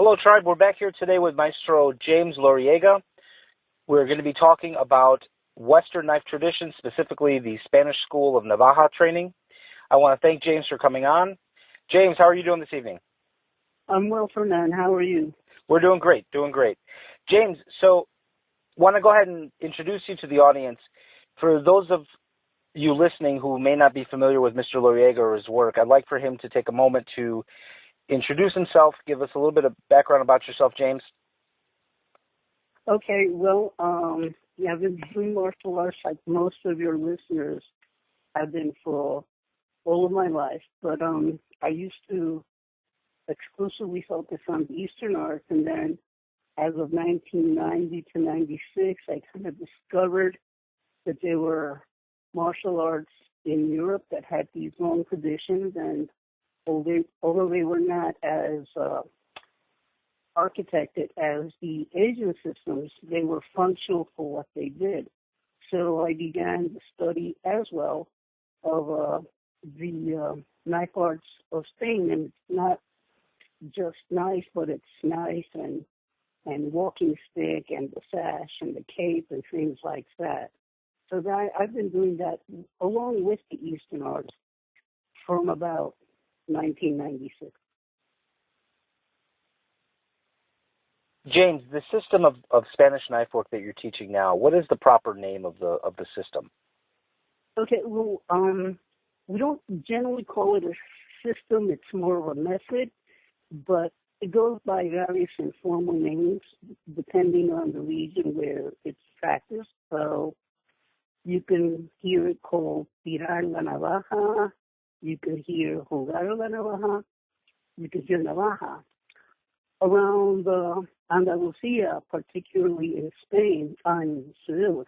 Hello, Tribe. We're back here today with Maestro James Loriega. We're going to be talking about Western knife tradition, specifically the Spanish School of Navaja training. I want to thank James for coming on. James, how are you doing this evening? I'm well, Fernand. How are you? We're doing great, James, so want to go ahead and introduce you to the audience. For those of you listening who may not be familiar with Mr. Loriega or his work, I'd like for him to take a moment to introduce himself, give us a little bit of background about yourself, James. Okay, well, I've been doing martial arts like most of your listeners have been for all of my life, but I used to exclusively focus on the Eastern arts, and then as of 1990 to 96, I kind of discovered that there were martial arts in Europe that had these long traditions, and although they were not as architected as the Asian systems, they were functional for what they did. So I began the study as well of the knife arts of Spain, and it's not just knife, but it's knife and walking stick and the sash and the cape and things like that. So I've been doing that along with the Eastern arts from about 1996. James, the system of Spanish knife work that you're teaching now, what is the proper name of the system? Okay, well, we don't generally call it a system. It's more of a method, but it goes by various informal names depending on the region where it's practiced. So you can hear it called tirar la navaja. You can hear jugar la navaja. You can hear navaja. Around Andalusia, particularly in Spain, in Seville,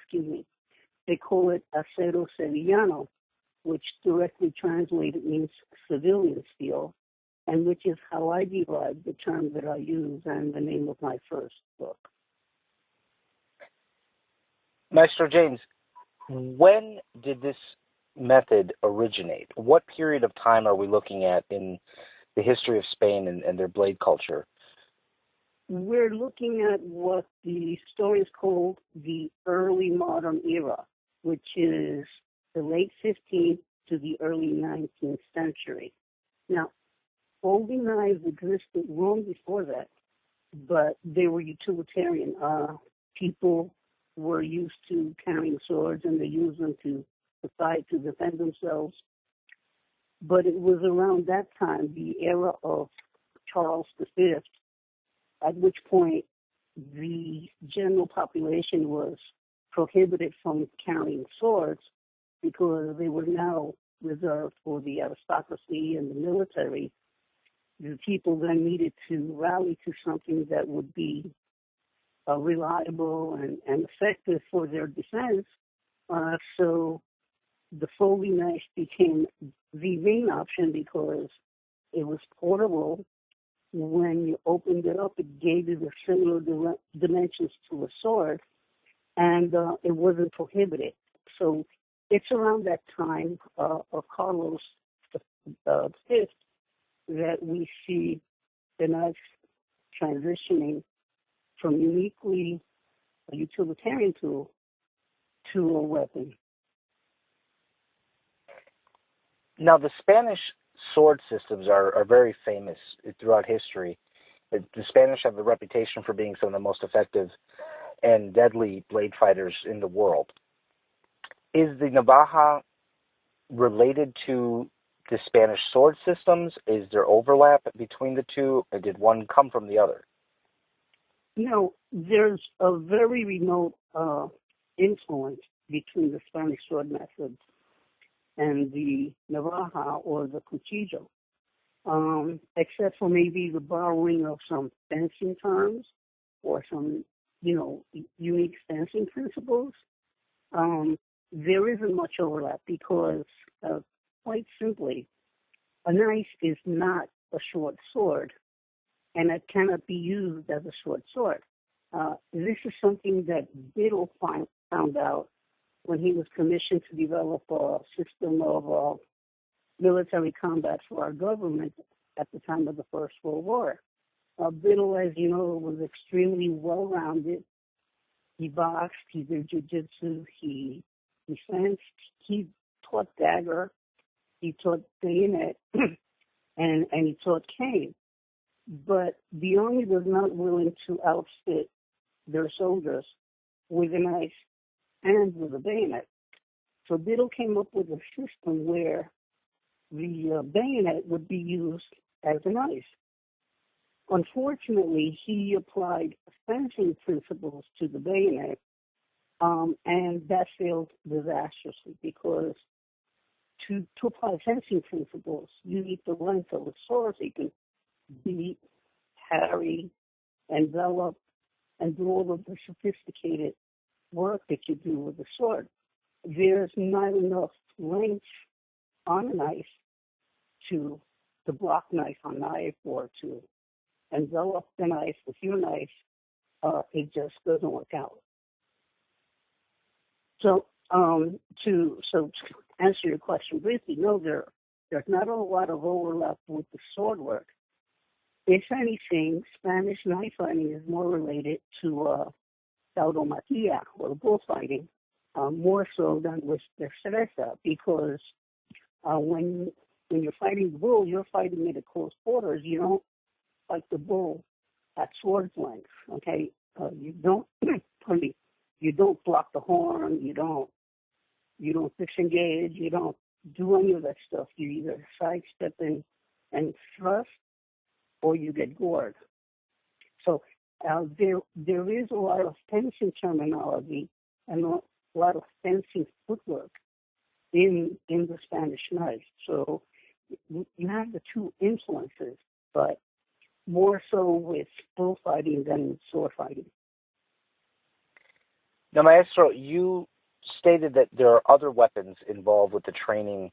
they call it acero sevillano, which directly translated means civilian steel, and which is how I derived the term that I use and the name of my first book. Maestro James, when did this method originate? What period of time are we looking at in the history of Spain and their blade culture? We're looking at what the historians call the early modern era, which is the late 15th to the early 19th century. Now, folding knives existed long before that, but they were utilitarian. People were used to carrying swords, and they used them to fight, to defend themselves. But it was around that time, the era of Charles V, at which point the general population was prohibited from carrying swords because they were now reserved for the aristocracy and the military. The people then needed to rally to something that would be reliable and effective for their defense. So the folding knife became the main option because it was portable. When you opened it up, it gave you the similar dimensions to a sword, and it wasn't prohibited. So it's around that time of Carlos V that we see the knife transitioning from uniquely a utilitarian tool to a weapon. Now, the Spanish sword systems are very famous throughout history. The Spanish have a reputation for being some of the most effective and deadly blade fighters in the world. Is the Navaja related to the Spanish sword systems? Is there overlap between the two, or did one come from the other? No, there's a very remote influence between the Spanish sword methods and the Navaja or the cuchillo, except for maybe the borrowing of some fencing terms or some, unique fencing principles. There isn't much overlap because, quite simply, a knife is not a short sword, and it cannot be used as a short sword. This is something that Biddle found out when he was commissioned to develop a system of military combat for our government at the time of the First World War. Biddle, as you know, was extremely well-rounded. He boxed, he did jiu-jitsu, he fenced, he taught dagger, he taught bayonet, and he taught cane. But the Army was not willing to outfit their soldiers with a knife and with a bayonet. So Biddle came up with a system where the bayonet would be used as a knife. Unfortunately, he applied fencing principles to the bayonet, and that failed disastrously because to apply fencing principles, you need the length of the sword so you can beat, parry, envelop, and do all of the sophisticated work that you do with the sword. There's not enough length on a knife to block knife on knife or to envelop the knife with your knife. It just doesn't work out. So to answer your question briefly, no, there's not a lot of overlap with the sword work. If anything, Spanish knife fighting is more related to tauromaquia, or bullfighting, more so than with the cereza, because when you're fighting the bull, you're fighting it at close quarters. You don't fight the bull at sword's length. Okay, you don't. Pardon me. You don't block the horn. You don't disengage. You don't do any of that stuff. You either sidestep and thrust, or you get gored. So there is a lot of fencing terminology and a lot of fencing footwork in the Spanish knife. So you have the two influences, but more so with bullfighting than sword fighting. Now, Maestro, you stated that there are other weapons involved with the training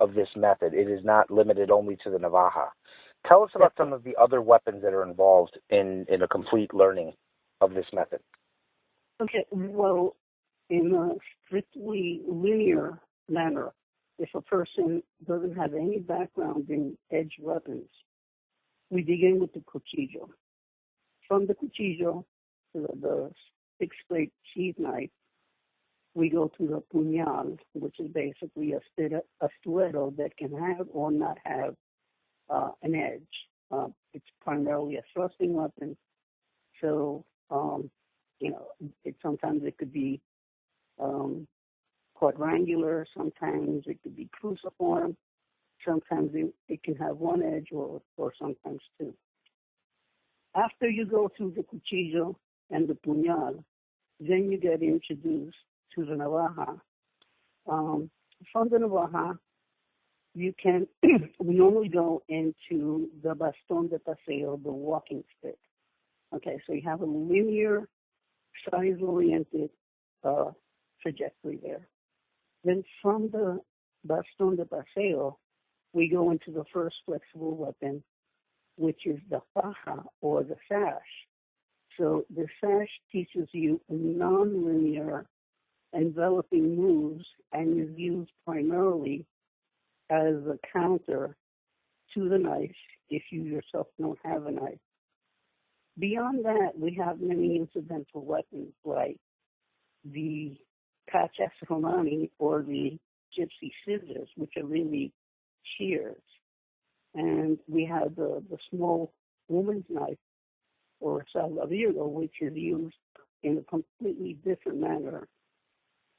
of this method. It is not limited only to the Navaja. Tell us about some of the other weapons that are involved in a complete learning of this method. Okay, well, in a strictly linear manner, if a person doesn't have any background in edge weapons, we begin with the cuchillo. From the cuchillo to the six-blade sheath knife, we go to the puñal, which is basically a stuero that can have or not have an edge. It's primarily a thrusting weapon, so sometimes it could be quadrangular, sometimes it could be cruciform, sometimes it can have one edge or sometimes two. After you go through the cuchillo and the puñal, then you get introduced to the Navaja. From the Navaja, we normally go into the bastón de paseo, the walking stick. Okay, so you have a linear, size-oriented trajectory there. Then from the bastón de paseo, we go into the first flexible weapon, which is the faja, or the sash. So the sash teaches you non-linear enveloping moves and is used primarily as a counter to the knife if you yourself don't have a knife. Beyond that, we have many incidental weapons like the cachas romani, or the gypsy scissors, which are really shears. And we have the small woman's knife, or salvavirgo, which is used in a completely different manner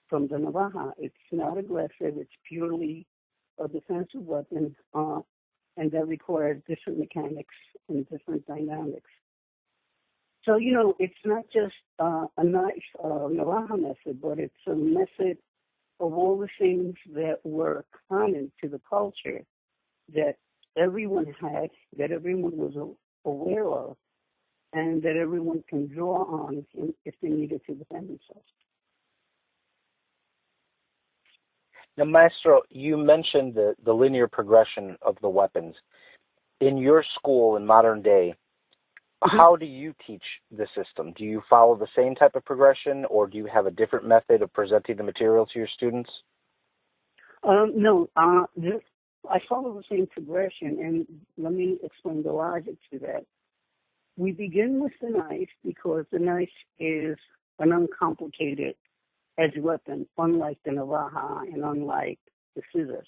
from the Navaja. It's not aggressive. It's purely a defensive weapon, and that requires different mechanics and different dynamics. So, it's not just a nice Navaja method, but it's a method of all the things that were common to the culture that everyone had, that everyone was aware of, and that everyone can draw on if they needed to defend themselves. Now, Maestro, you mentioned the linear progression of the weapons. In your school in modern day, how do you teach the system? Do you follow the same type of progression, or do you have a different method of presenting the material to your students? No, I follow the same progression, and let me explain the logic to that. We begin with the knife because the knife is an uncomplicated edge weapon, unlike the Navaja and unlike the scissors.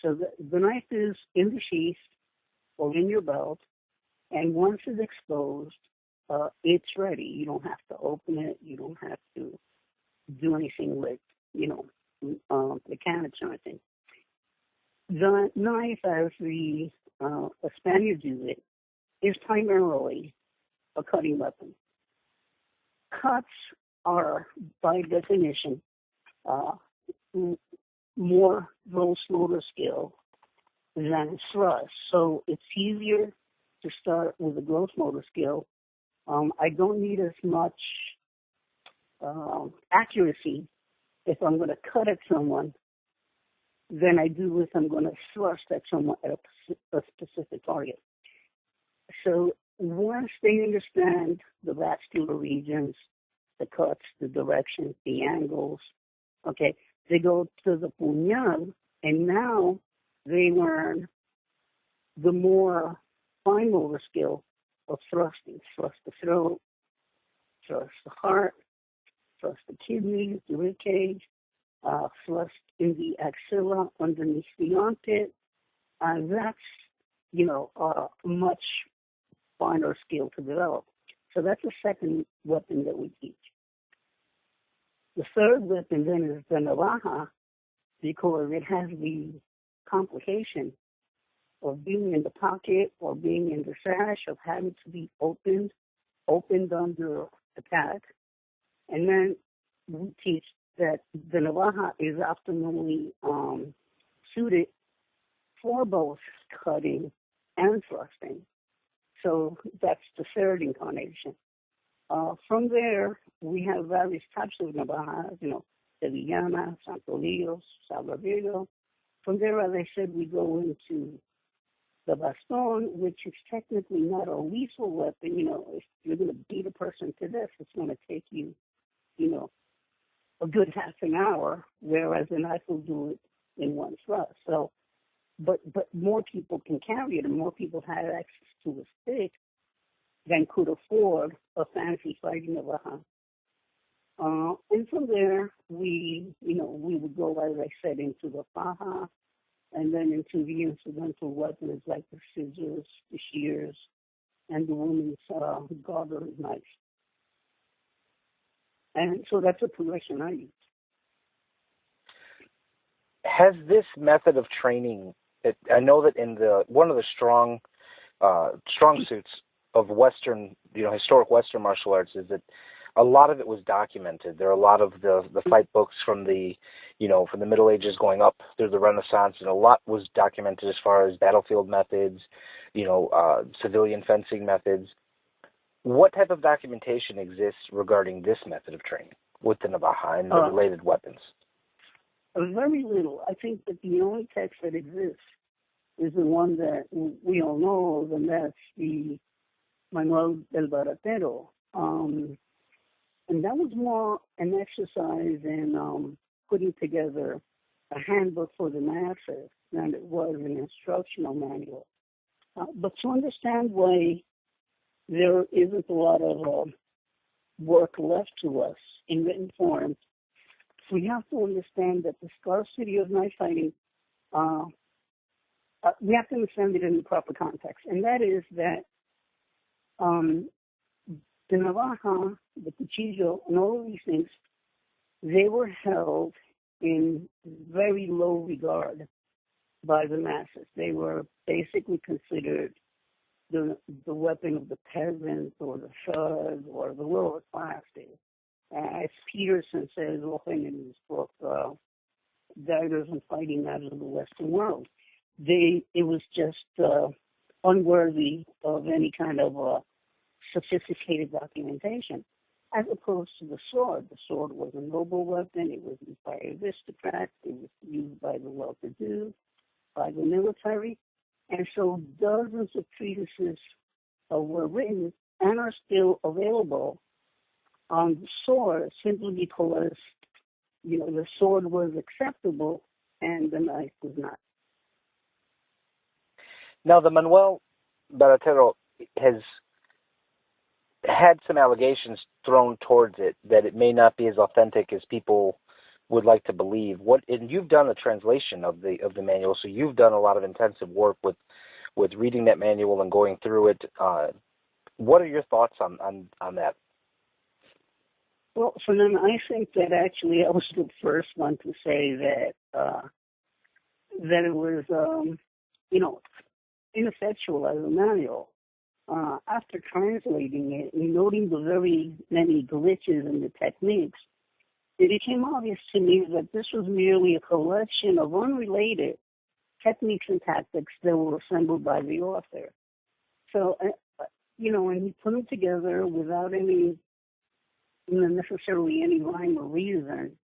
So the knife is in the sheath or in your belt, and once it's exposed, it's ready. You don't have to open it. You don't have to do anything with, mechanics or anything. The knife, as the Spaniards use it, is primarily a cutting weapon. Cuts are, by definition, more gross motor skill than thrust. So it's easier to start with a gross motor skill. I don't need as much accuracy if I'm going to cut at someone than I do if I'm going to thrust at someone at a specific target. So once they understand the vascular regions, the cuts, the directions, the angles, okay, they go to the puñal, and now they learn the more fine motor skill of thrusting. Thrust the throat, thrust the heart, thrust the kidneys, the rib cage, thrust in the axilla underneath the armpit. That's, a much finer skill to develop. So that's the second weapon that we teach. The third weapon then is the Navaja, because it has the complication of being in the pocket or being in the sash, of having to be opened under attack. And then we teach that the Navaja is optimally suited for both cutting and thrusting. So that's the third incarnation. From there, we have various types of Navajas, Sevillana, Santo Dios, Salvadorio. From there, as I said, we go into the baston, which is technically not a lethal weapon. If you're going to beat a person to death, it's going to take you, a good half an hour, whereas a knife will do it in one thrust. So, but more people can carry it, and more people have access to a stick than could afford a fancy fighting Navaja. And from there, we would go, as I said, into the faja, and then into the incidental weapons like the scissors, the shears, and the woman's garter knife. And so that's a progression I use. Has this method of training, I know that in one of the strong suits of Western, historic Western martial arts is that a lot of it was documented. There are a lot of the fight books from the Middle Ages going up through the Renaissance, and a lot was documented as far as battlefield methods, civilian fencing methods. What type of documentation exists regarding this method of training with the Navaja and the related weapons? Very little. I think that the only text that exists is the one that we all know, and that's the Manual del Baratero. And that was more an exercise in putting together a handbook for the masses than it was an instructional manual. But to understand why there isn't a lot of work left to us in written form, we have to understand that the scarcity of knife fighting, we have to understand it in the proper context. And that is that the Navaja, the cuchillo, and all of these things, they were held in very low regard by the masses. They were basically considered the weapon of the peasant or the thug or the lower classes. As Peterson says often in his book, Daggers and Fighting Out of the Western World, it was just unworthy of any kind of sophisticated documentation, as opposed to the sword. The sword was a noble weapon. It was used by aristocrats. It was used by the well-to-do, by the military. And so dozens of treatises were written and are still available on the sword, simply because, the sword was acceptable and the knife was not. Now, the Manuel Baratero has had some allegations thrown towards it that it may not be as authentic as people would like to believe. And you've done a translation of the manual, so you've done a lot of intensive work with reading that manual and going through it. What are your thoughts on that? Well, Fernando, I think that actually I was the first one to say that it was, ineffectual as a manual. After translating it and noting the very many glitches in the techniques, it became obvious to me that this was merely a collection of unrelated techniques and tactics that were assembled by the author. So, and he put them together without any, necessarily any rhyme or reason.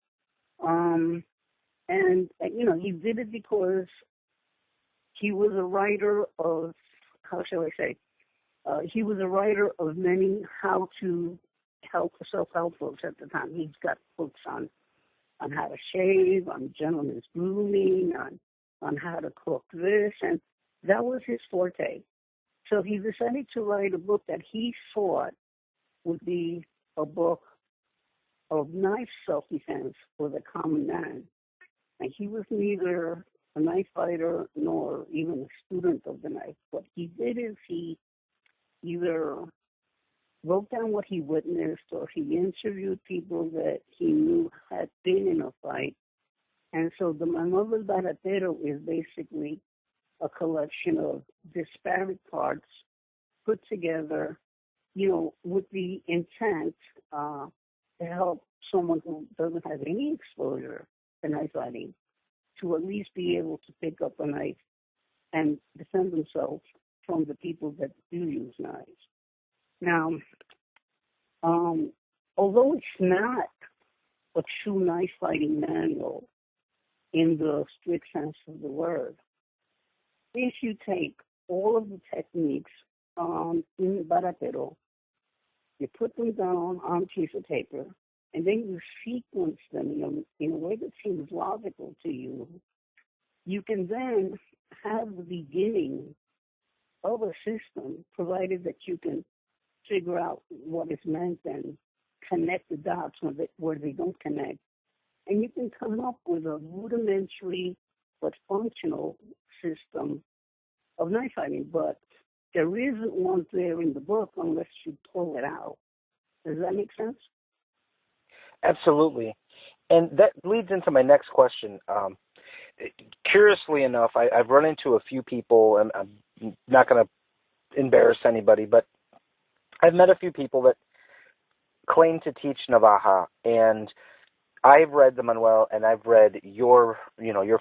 He did it because he was a writer of, how shall I say, he was a writer of many how-to self-help books at the time. He's got books on how to shave, on gentleman's grooming, on how to cook this, and that was his forte. So he decided to write a book that he thought would be a book of knife self-defense for the common man. And he was neither a knife fighter nor even a student of the knife. What he did is he either wrote down what he witnessed or he interviewed people that he knew had been in a fight. And so the Manual del Baratero is basically a collection of disparate parts put together, with the intent to help someone who doesn't have any exposure to knife fighting to at least be able to pick up a knife and defend themselves from the people that do use knives. Now, although it's not a true knife fighting manual in the strict sense of the word, if you take all of the techniques in Baratero, you put them down on a piece of paper, and then you sequence them in a way that seems logical to you, you can then have the beginning of a system, provided that you can figure out what is meant and connect the dots where they don't connect. And you can come up with a rudimentary but functional system of knife fighting. But there isn't one there in the book unless you pull it out. Does that make sense? Absolutely. And that leads into my next question. Curiously enough, I've run into a few people, and I'm not going to embarrass anybody, but I've met a few people that claim to teach Navaja, and I've read the Manuel, and I've read your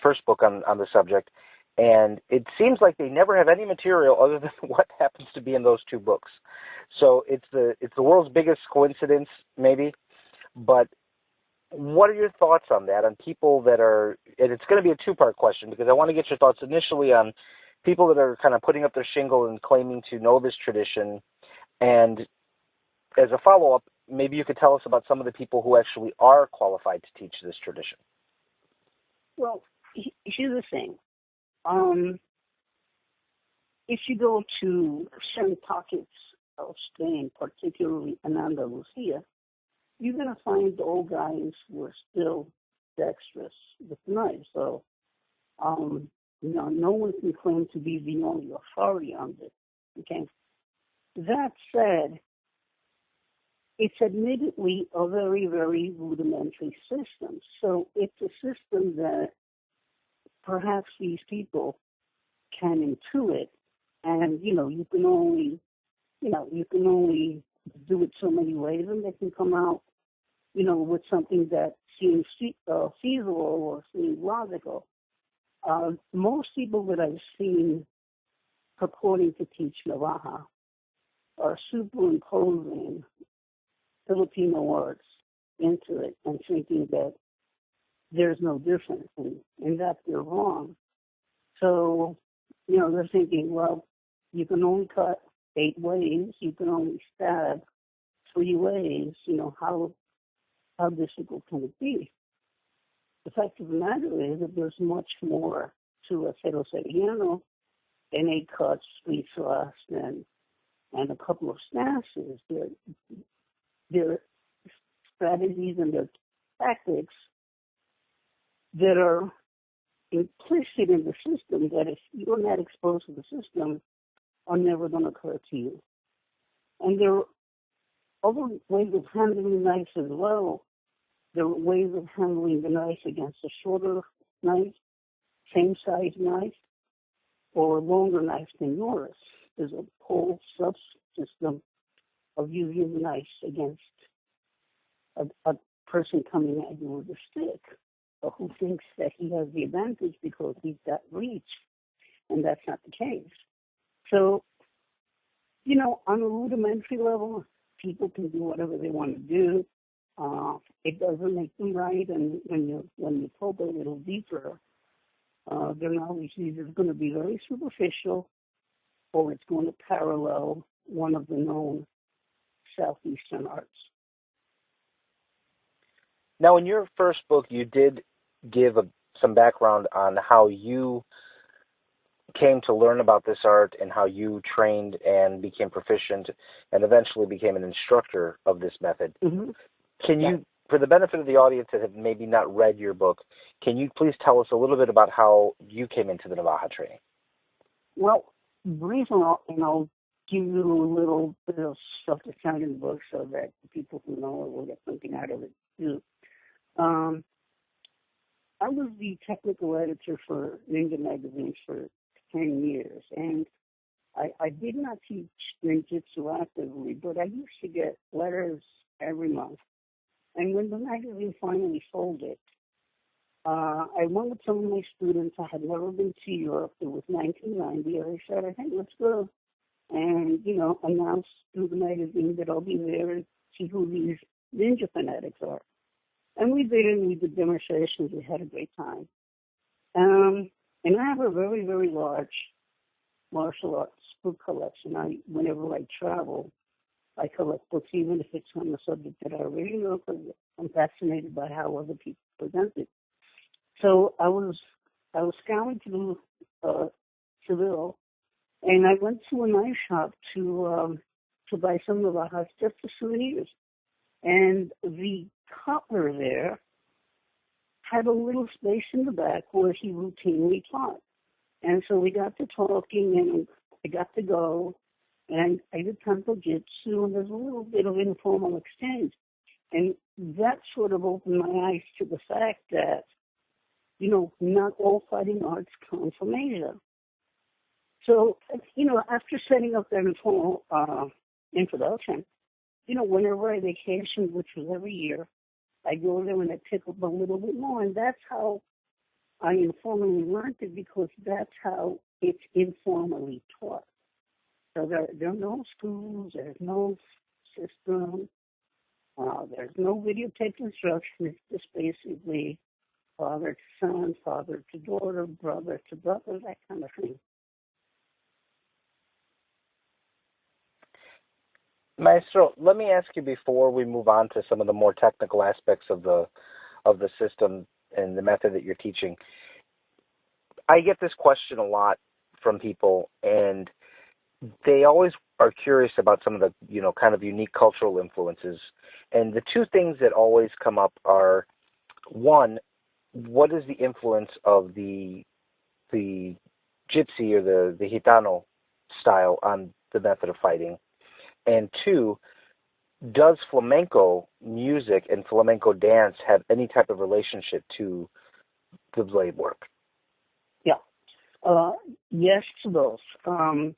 first book on the subject, and it seems like they never have any material other than what happens to be in those two books. So it's the world's biggest coincidence, maybe. But what are your thoughts on that? On people that are, and it's going to be a two-part question because I want to get your thoughts initially on people that are kind of putting up their shingle and claiming to know this tradition, and as a follow-up, maybe you could tell us about some of the people who actually are qualified to teach this tradition. Well, here's the thing. If you go to certain pockets of Spain, particularly in Andalusia, you're going to find old guys who are still dexterous with knives. So, no one can claim to be the only authority on this. Okay. That said, it's admittedly a very, very rudimentary system. So it's a system that perhaps these people can intuit, and you can only do it so many ways, and they can come out, with something that seems feasible or seems logical. Most people that I've seen purporting to teach Navaja are superimposing Filipino words into it and thinking that there's no difference, and that they're wrong. So, they're thinking, well, you can only cut 8 ways, you can only stab 3 ways, how difficult can it be? The fact of the matter is that there's much more to a cero sevillano than 8 cuts, 3 thrusts, and a couple of stances. Their strategies and their tactics that are implicit in the system that if you're not exposed to the system are never going to occur to you. And there are other ways of handling the knife as well. There are ways of handling the knife against a shorter knife, same size knife, or a longer knife than yours. There's a whole subsystem of using the knife against a person coming at you with a stick, or who thinks that he has the advantage because he's got reach, and that's not the case. So, on a rudimentary level, people can do whatever they want to do. It doesn't make them right, and when you probe a little deeper, their knowledge is either going to be very superficial, or it's going to parallel one of the known Southeastern arts. Now, in your first book, you did give some background on how you came to learn about this art and how you trained and became proficient and eventually became an instructor of this method. Mm-hmm. Can you, for the benefit of the audience that have maybe not read your book, can you please tell us a little bit about how you came into the Navaja training? Well, briefly, and I'll give you a little bit of stuff that's found in the book so that the people who know it will get something out of it too. I was the technical editor for Ninja magazines for 10 years, and I did not teach ninjutsu actively, but I used to get letters every month. And when the magazine finally folded, I went with some of my students. I had never been to Europe. It was 1990. I said, hey, let's go. And, announce through the magazine that I'll be there and see who these ninja fanatics are. And we did it. We did demonstrations. We had a great time. And I have a very, very large martial arts book collection. Whenever I travel, I collect books, even if it's on the subject that I already know, because I'm fascinated by how other people present it. So I was scouring through Seville, and I went to a knife shop to buy some Navajas, just for souvenirs. And the cutler there had a little space in the back where he routinely taught. And so we got to talking, and I got to go, and I did Tempo Jitsu, and there's a little bit of informal exchange. And that sort of opened my eyes to the fact that, not all fighting arts come from Asia. So, after setting up that informal introduction, whenever I vacationed, which was every year, I go there and I pick up a little bit more, and that's how I informally learned it, because that's how it's informally taught. So there are no schools, there's no system, there's no videotape instruction. It's just basically father to son, father to daughter, brother to brother, that kind of thing. Maestro, let me ask you before we move on to some of the more technical aspects of the system and the method that you're teaching. I get this question a lot from people, and they always are curious about some of the, kind of unique cultural influences. And the two things that always come up are, one, what is the influence of the gypsy or the Gitano style on the method of fighting? And two, does flamenco music and flamenco dance have any type of relationship to the blade work? Yeah. Yes to both. The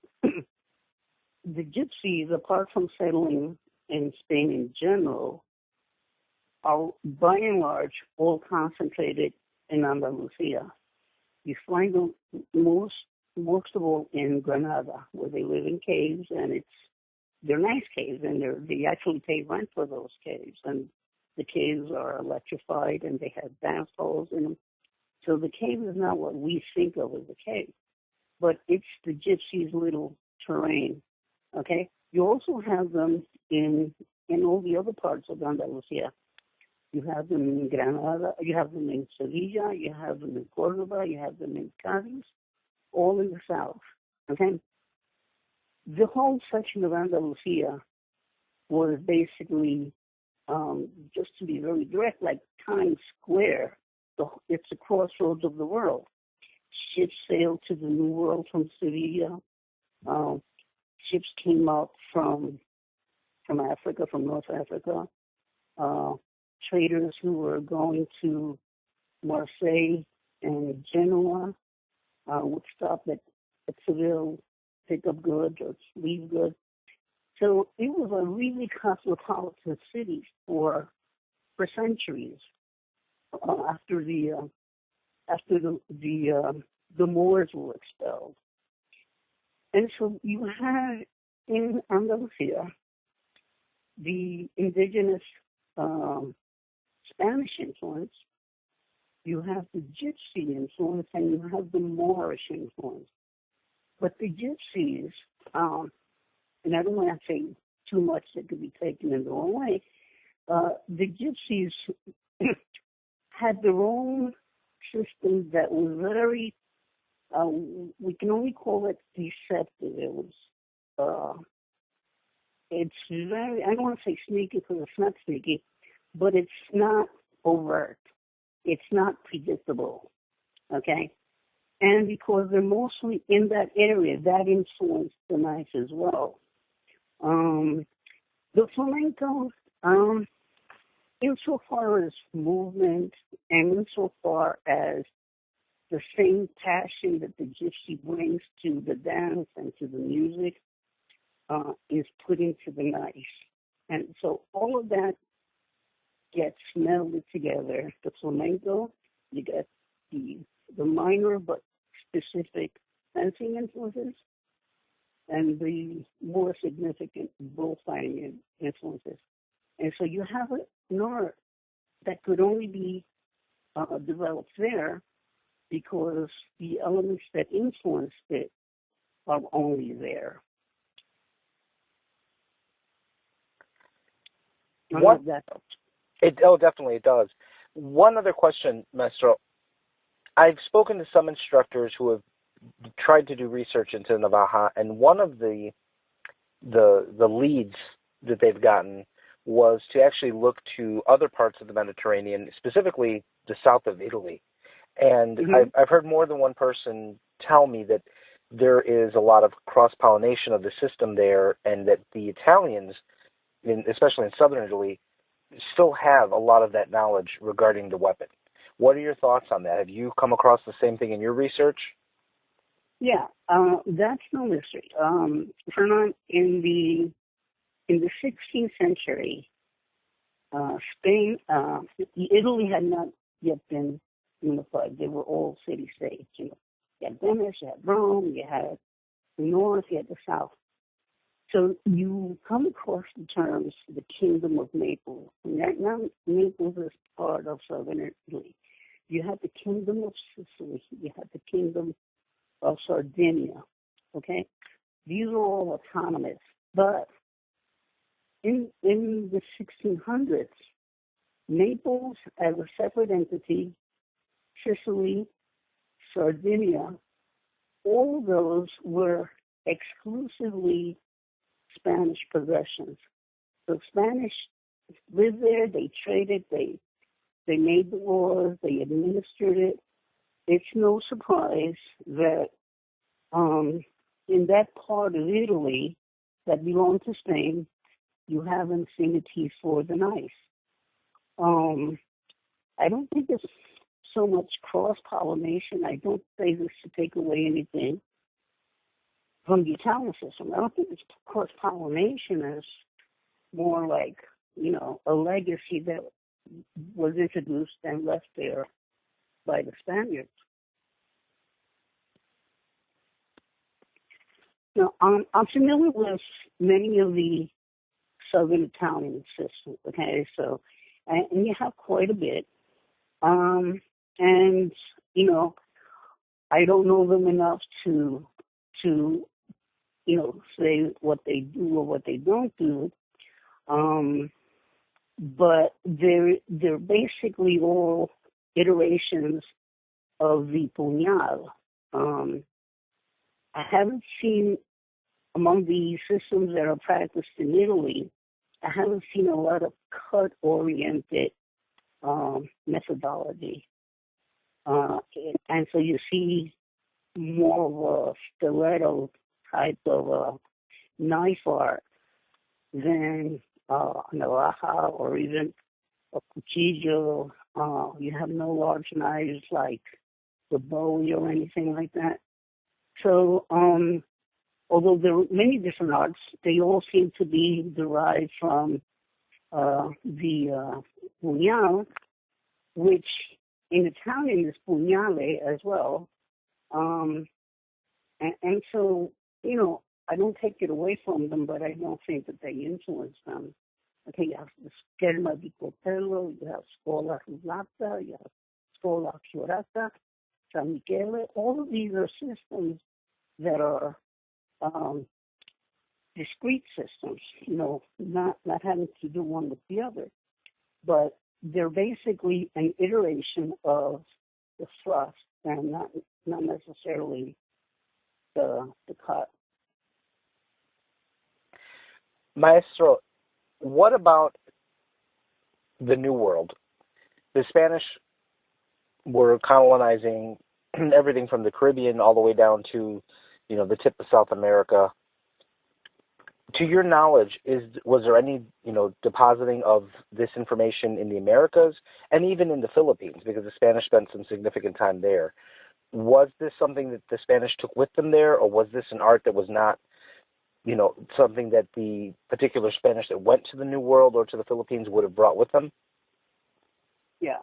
gypsies, apart from settling in Spain in general, are by and large all concentrated in Andalusia. You find them most of all in Granada, where they live in caves, and they're nice caves, and they actually pay rent for those caves, and the caves are electrified, and they have dance halls in them. So the cave is not what we think of as a cave, but it's the gypsies' little terrain. Okay, you also have them in all the other parts of Andalusia. You have them in Granada, you have them in Sevilla, you have them in Córdoba, you have them in Cádiz, all in the south. Okay, The whole section of Andalusia was basically, just to be very direct, like Times Square. It's the crossroads of the world. Ships sailed to the New World from Sevilla. Ships came up from Africa, from North Africa. Traders who were going to Marseille and Genoa would stop at Seville, pick up goods or leave goods. So it was a really cosmopolitan city for centuries after the Moors were expelled. And so you had in Andalusia the indigenous Spanish influence, you have the Gypsy influence, and you have the Moorish influence. But the Gypsies, and I don't want to say too much that could be taken in the wrong way, the Gypsies had their own system that was very, we can only call it deceptive. It was, it's very, I don't want to say sneaky because it's not sneaky, but it's not overt. It's not predictable, okay? And because they're mostly in that area, that influenced the nice as well. The flamenco, insofar as movement and insofar as the same passion that the gypsy brings to the dance and to the music, is put into the nice. And so all of that gets melded together. The flamenco, you get the minor but specific dancing influences, and the more significant bullfighting influences. And so you have an art that could only be developed there because the elements that influenced it are only there. What? Definitely it does. One other question, Maestro. I've spoken to some instructors who have tried to do research into Navaja, and one of the leads that they've gotten was to actually look to other parts of the Mediterranean, specifically the south of Italy. And I've heard more than one person tell me that there is a lot of cross-pollination of the system there, and that the Italians, especially in southern Italy, still have a lot of that knowledge regarding the weapon. What are your thoughts on that? Have you come across the same thing in your research? Yeah, that's no mystery. Fernand, in the 16th century, Spain, Italy had not yet been unified. They were all city-states. You had Venice, you had Rome, you had the north, you had the south. So you come across the terms the Kingdom of Naples. Now Naples is part of southern Italy. You have the Kingdom of Sicily. You have the Kingdom of Sardinia. Okay? These are all autonomous. But in the 1600s, Naples as a separate entity, Sicily, Sardinia, all of those were exclusively Spanish possessions. So Spanish lived there, they traded, they made the laws, they administered it. It's no surprise that in that part of Italy that belonged to Spain, you have an affinity for the nice. I don't think it's so much cross-pollination. I don't say this to take away anything from the Italian system. I don't think it's cross-pollination. It's more like, a legacy that was introduced and left there by the Spaniards. Now, I'm familiar with many of the southern Italian systems, okay? So, and you have quite a bit. And, I don't know them enough to say what they do or what they don't do. But they're basically all iterations of the puñal. I haven't seen among the systems that are practiced in Italy, I haven't seen a lot of cut-oriented methodology. And so you see more of a stiletto type of knife art than Navaja or even a cuchillo. You have no large knives like the Bowie or anything like that. So, although there are many different arts, they all seem to be derived from the puñal, which in Italian is pugnale as well. And so, I don't take it away from them, but I don't think that they influence them. Okay, you have the scherma di coltello, you have scuola rulata, you have scuola fiorata, San Michele. All of these are systems that are discrete systems, not having to do one with the other, but they're basically an iteration of the thrust and not necessarily the cut. Maestro, what about the New World? The Spanish were colonizing everything from the Caribbean all the way down to, the tip of South America. To your knowledge, was there any, depositing of this information in the Americas and even in the Philippines, because the Spanish spent some significant time there? Was this something that the Spanish took with them there, or was this an art that was not, something that the particular Spanish that went to the New World or to the Philippines would have brought with them? Yeah.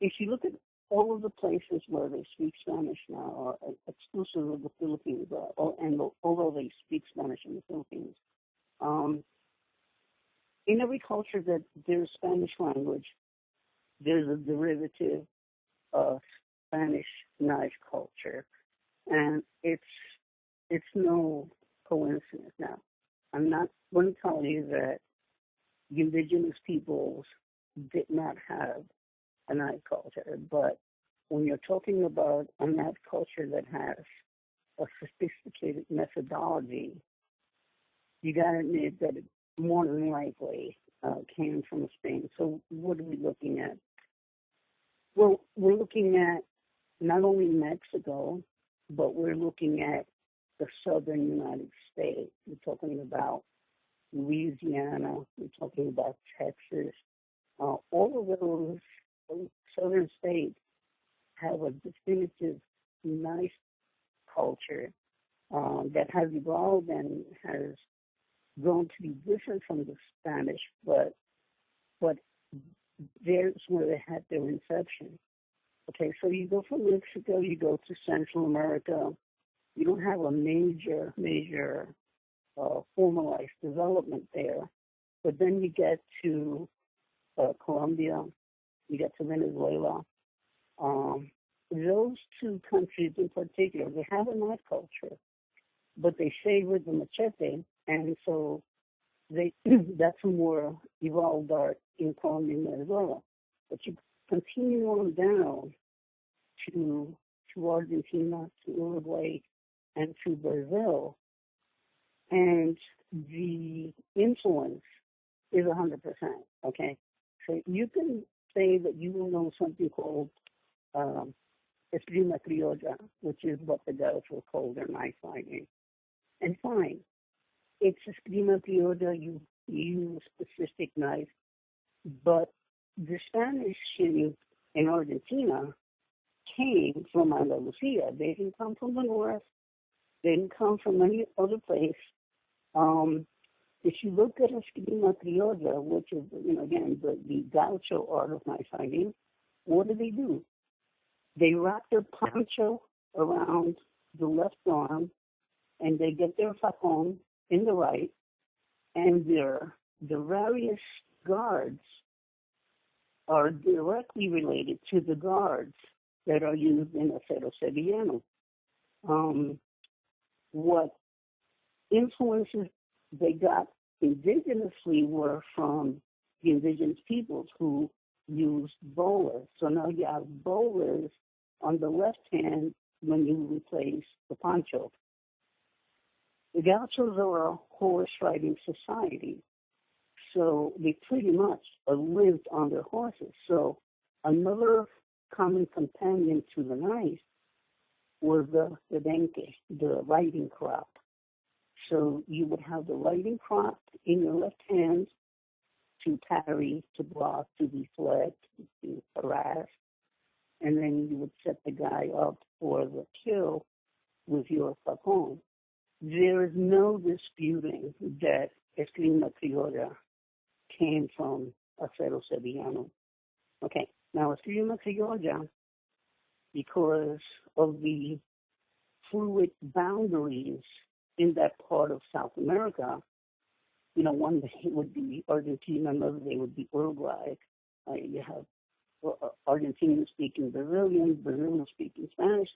If you look at all of the places where they speak Spanish now are exclusive of the Philippines, and although they speak Spanish in the Philippines, in every culture that there's Spanish language, there's a derivative of Spanish knife culture, and it's no coincidence. Now, I'm not going to tell you that the indigenous peoples did not have a knife culture, but when you're talking about a knife culture that has a sophisticated methodology, you got to admit that it more than likely came from Spain. So what are we looking at? Well, we're looking at not only Mexico, but we're looking at the southern United States. We're talking about Louisiana. We're talking about Texas. All of those southern states have a definitive knife culture that has evolved and has grown to be different from the Spanish, but there's where they had their inception. Okay, so you go from Mexico, you go to Central America, you don't have a major formalized development there, but then you get to Colombia, you get to Venezuela. Those two countries in particular, they have a knife culture, but they favor the machete, and so that's a more evolved art in Colombia and Venezuela. But you continue on down to Argentina, to Uruguay, and to Brazil, and the influence is 100%. Okay, so you can say that you will know something called esgrima criolla, which is what the Gauchos call their knife fighting, and fine. It's esgrima criolla. You use specific knife, but the Spanish in Argentina came from Andalusia. They didn't come from the north. They didn't come from any other place. If you look at esgrima criolla, which is, again, the gaucho art of knife fighting, what do? They wrap their poncho around the left arm, and they get their facon in the right, and the various guards are directly related to the guards that are used in acero sevillano. What influences they got indigenously were from the indigenous peoples who used bowlers. So now you have bowlers on the left hand when you replace the poncho. The Gauchos are a horse riding society, so they pretty much lived on their horses. So another common companion to the knife was the denke, the riding crop. So you would have the riding crop in your left hand to parry, to block, to deflect, to harass, and then you would set the guy up for the kill with your facon. There is no disputing that Esgrima Criolla came from Acero Sevillano. Okay, now Esgrima Criolla, because of the fluid boundaries in that part of South America, one day it would be Argentina, another day would be Uruguay. You have Argentinians speaking Brazilian, Brazilians speaking Spanish.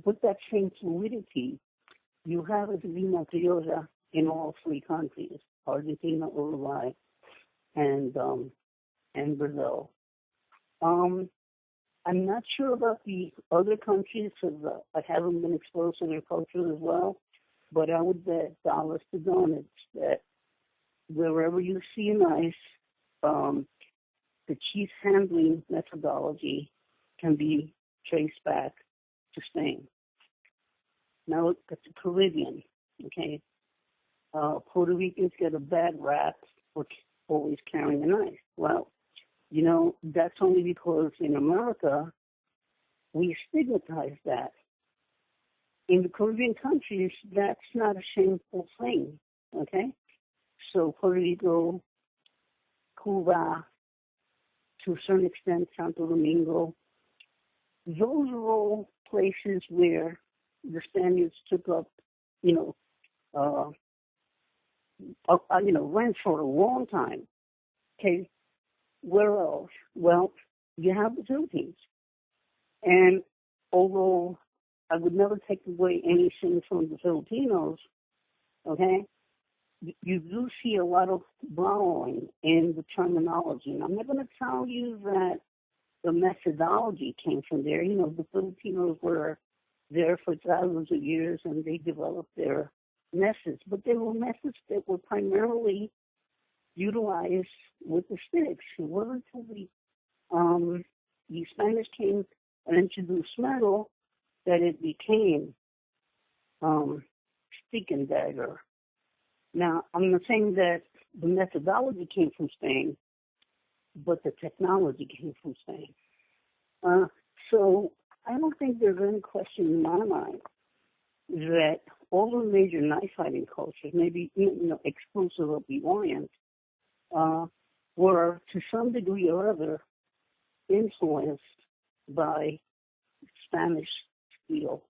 With that same fluidity, you have a Esgrima Criolla in all three countries, Argentina, Uruguay, and Brazil. I'm not sure about the other countries because I haven't been exposed to their culture as well, but I would bet dollars to donuts that wherever you see a knife, the chief handling methodology can be traced back to Spain. Now look at the Caribbean, okay? Puerto Ricans get a bad rap for always carrying a knife. Well, that's only because in America, we stigmatize that. In the Caribbean countries, that's not a shameful thing, okay? So Puerto Rico, Cuba, to a certain extent, Santo Domingo, those are all places where the Spaniards took up, ran for a long time. Okay, where else? Well, you have the Philippines. And although I would never take away anything from the Filipinos, okay, you do see a lot of borrowing in the terminology. And I'm not going to tell you that the methodology came from there. The Filipinos were there for thousands of years and they developed their methods, but they were methods that were primarily utilized with the sticks. It wasn't until the Spanish came and introduced metal that it became stick and dagger. Now, I'm not saying that the methodology came from Spain, but the technology came from Spain. So I don't think there's any question in my mind that all the major knife fighting cultures, maybe exclusive of the Orient, were to some degree or other influenced by Spanish steel.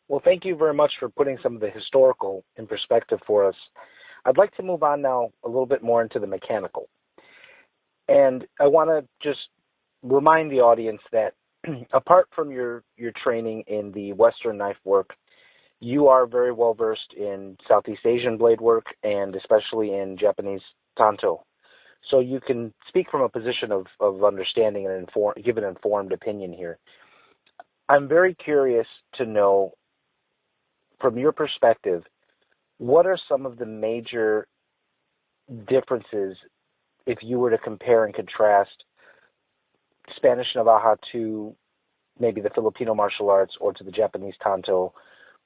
Well, thank you very much for putting some of the historical in perspective for us. I'd like to move on now a little bit more into the mechanical. And I want to just remind the audience that apart from your training in the Western knife work, you are very well versed in Southeast Asian blade work and especially in Japanese tanto. So you can speak from a position of understanding and give an informed opinion here. I'm very curious to know, from your perspective, what are some of the major differences if you were to compare and contrast Spanish Navaja to maybe the Filipino martial arts or to the Japanese tanto?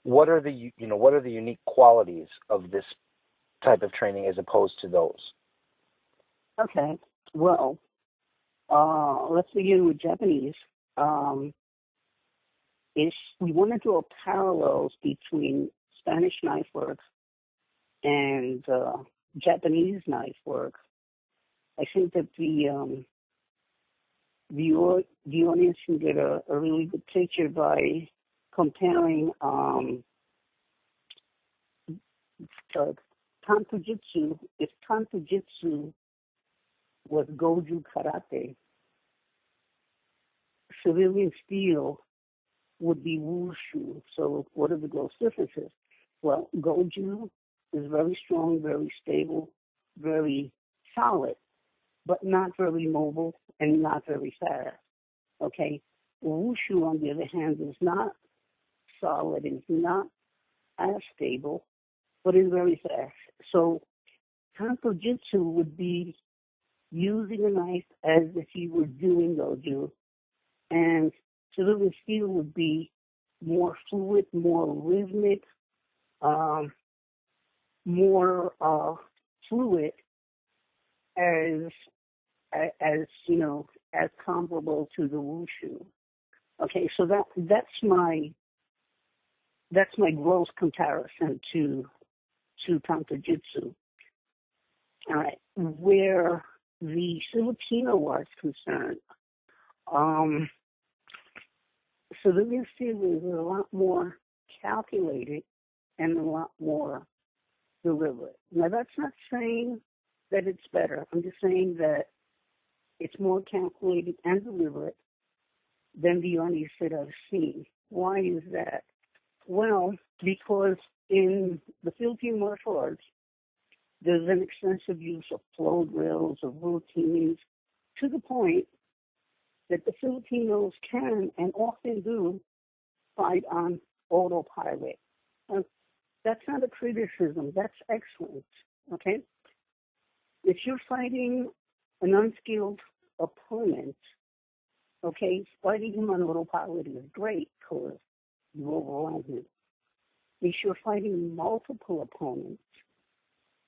What are the unique qualities of this type of training as opposed to those? Okay, well, let's begin with Japanese. If we want to draw parallels between Spanish knife work and Japanese knife work, I think that the audience can get a really good picture by comparing Tanto Jitsu. If Tanto Jitsu was Goju Karate, civilian steel would be Wushu. So what are the gross differences? Well, Goju is very strong, very stable, very solid, but not very mobile and not very fast. Okay? Wushu, on the other hand, is not solid, is not as stable, but is very fast. So Tanto Jitsu would be using a knife as if you were doing doju, and Cerulean Steel would be more fluid, more rhythmic, more fluid as as comparable to the Wushu. Okay, so that's my gross comparison to Tanto Jitsu. All right, where the Filipino was concerned, Cerulean Steel is a lot more calculated and a lot more deliberate. Now, that's not saying that it's better. I'm just saying that it's more calculated and deliberate than the ones that I've seen. Why is that? Well, because in the Philippine martial arts, there's an extensive use of flow drills, of routines, to the point that the Filipinos can and often do fight on autopilot. And that's not a criticism. That's excellent. Okay? If you're fighting an unskilled opponent, okay, fighting him on autopilot is great because you overwhelm him. If you're fighting multiple opponents,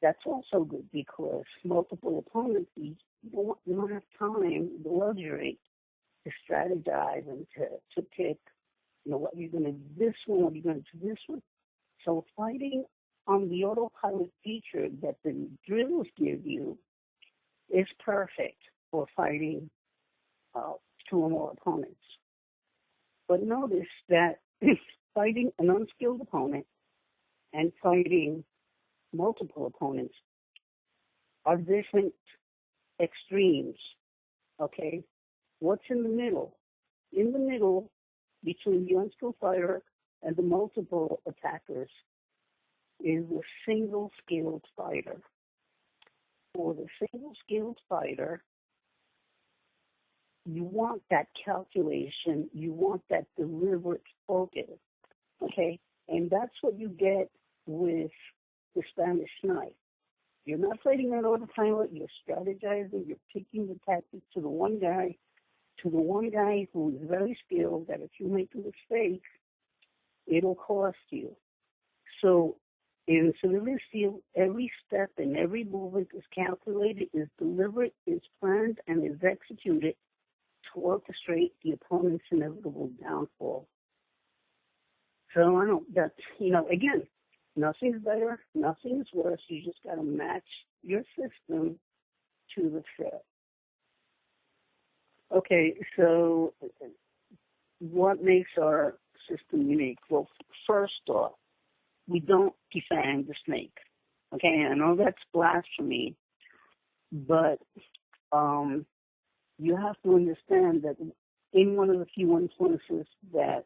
that's also good because multiple opponents, you don't have time, the luxury to strategize and to pick, what you're going to do this one, what you're going to do this one. So fighting on the autopilot feature that the drills give you is perfect for fighting two or more opponents. But notice that fighting an unskilled opponent and fighting multiple opponents are different extremes, okay? What's in the middle? In the middle, between the unskilled fighter and the multiple attackers, is the single-skilled fighter. For the single-skilled fighter, you want that calculation, you want that deliberate focus, okay? And that's what you get with the Spanish knife. You're not fighting on autopilot, you're strategizing, you're picking the tactics to the one guy who is very skilled, that if you make a mistake, it'll cost you. So in Cerulean Steel, every step and every movement is calculated, is deliberate, is planned, and is executed to orchestrate the opponent's inevitable downfall. So again, nothing's better, nothing's worse. You just got to match your system to the threat. Okay, so what makes our system unique? Well, first off, we don't defang the snake. Okay, I know that's blasphemy, but you have to understand that in one of the few influences that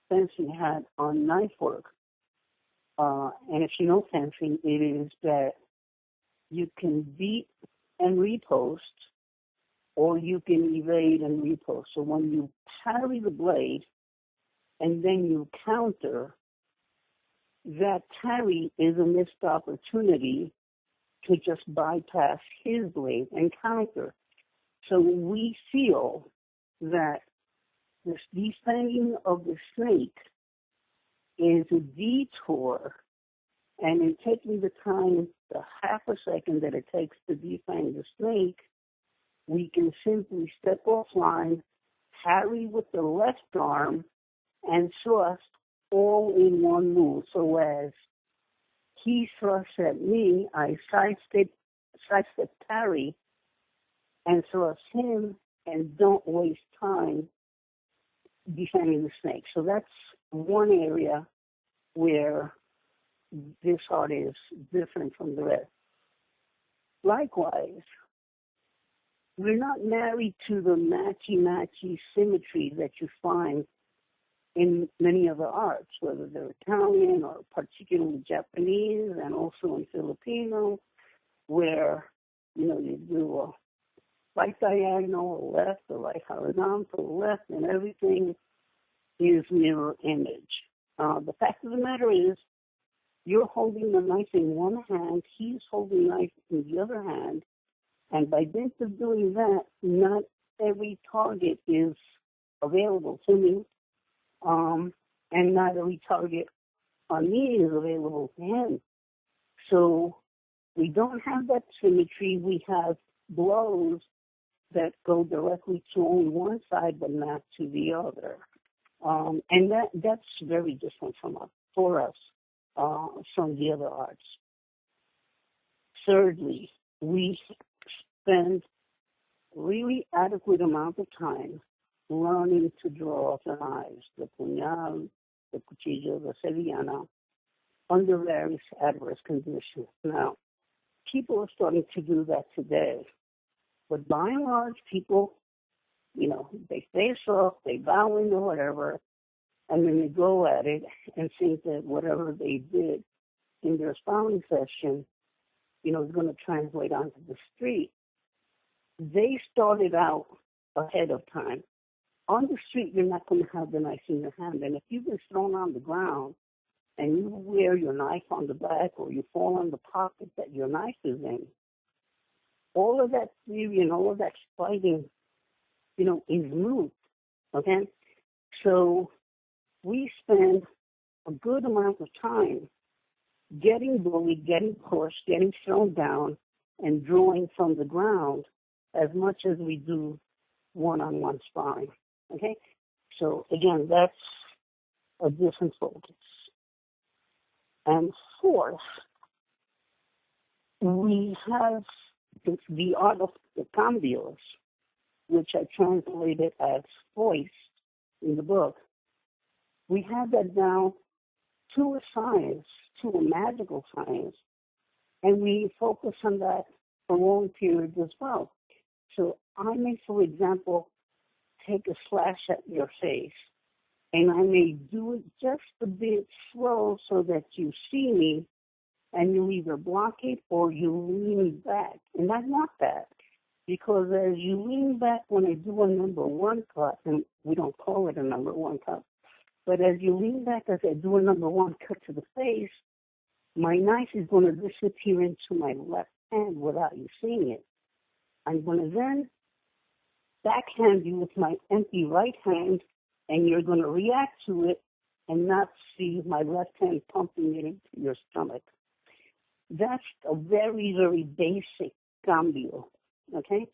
fencing had on knife work, and if you know fencing, it is that you can beat and repost, or you can evade and repost. So when you parry the blade and then you counter, that parry is a missed opportunity to just bypass his blade and counter. So we feel that this defanging of the snake is a detour, and in taking the time, the half a second that it takes to defang the snake, we can simply step offline, parry with the left arm, and thrust all in one move. So as he thrusts at me, I sidestep parry, and thrust him, and don't waste time defending the snake. So that's one area where this art is different from the rest. Likewise, we're not married to the matchy-matchy symmetry that you find in many other arts, whether they're Italian or particularly Japanese, and also in Filipino, where, you do right diagonal left or right horizontal left, and everything is mirror image. The fact of the matter is, you're holding the knife in one hand, he's holding the knife in the other hand, and by dint of doing that, not every target is available to me, and not every target on me is available to him. So we don't have that symmetry. We have blows that go directly to only one side but not to the other. And that's very different for us from the other arts. Thirdly, we spend really adequate amount of time learning to draw the knives, the puñal, the cuchillo, the sevillana, under various adverse conditions. Now, people are starting to do that today. But by and large, people, they face off, they bow in or whatever, and then they go at it and think that whatever they did in their sparring session, is going to translate onto the street. They started out ahead of time. On the street, you're not going to have the knife in your hand. And if you've been thrown on the ground and you wear your knife on the back or you fall on the pocket that your knife is in, all of that theory and all of that fighting, is moot. Okay? So we spend a good amount of time getting bullied, getting pushed, getting thrown down, and drawing from the ground as much as we do one-on-one sparring. Okay? So again, that's a different focus. And fourth, we have the art of the cambios, which I translated as voice in the book. We have that down to a science, to a magical science, and we focus on that for long periods as well. So I may, for example, take a slash at your face, and I may do it just a bit slow so that you see me, and you either block it or you lean back. And I want that, because as you lean back when I do a number one cut, and we don't call it a number one cut, but as you lean back as I do a number one cut to the face, my knife is going to disappear into my left hand without you seeing it. I'm going to then backhand you with my empty right hand, and you're going to react to it and not see my left hand pumping it into your stomach. That's a very, very basic cambio, okay?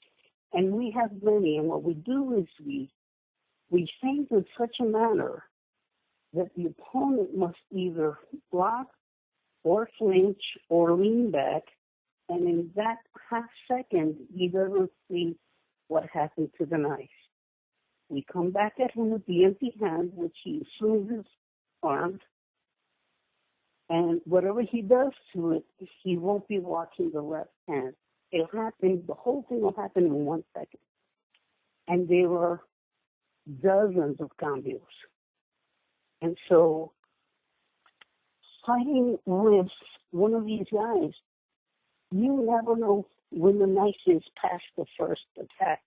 And we have many, and what we do is we feint in such a manner that the opponent must either block or flinch or lean back, and in that half second, he doesn't see what happened to the knife. We come back at him with the empty hand, which he assumes is armed, and whatever he does to it, he won't be watching the left hand. It'll happen, the whole thing will happen in 1 second. And there are dozens of cambios. And so, fighting with one of these guys, you never know when the knife is past the first attack.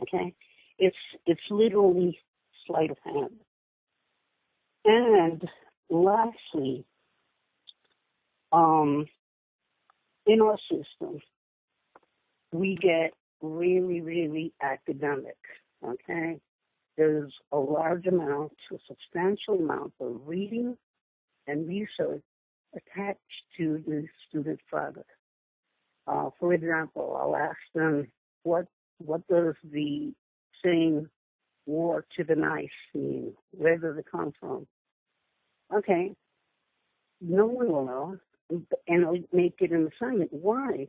Okay? It's literally sleight of hand. And lastly, in our system, we get really, really academic. Okay? There's a large amount, a substantial amount of reading and research attached to the student product. For example, I'll ask them, what does the saying "war to the knife" mean? Where does it come from? Okay, no one will know, and I'll make it an assignment. Why?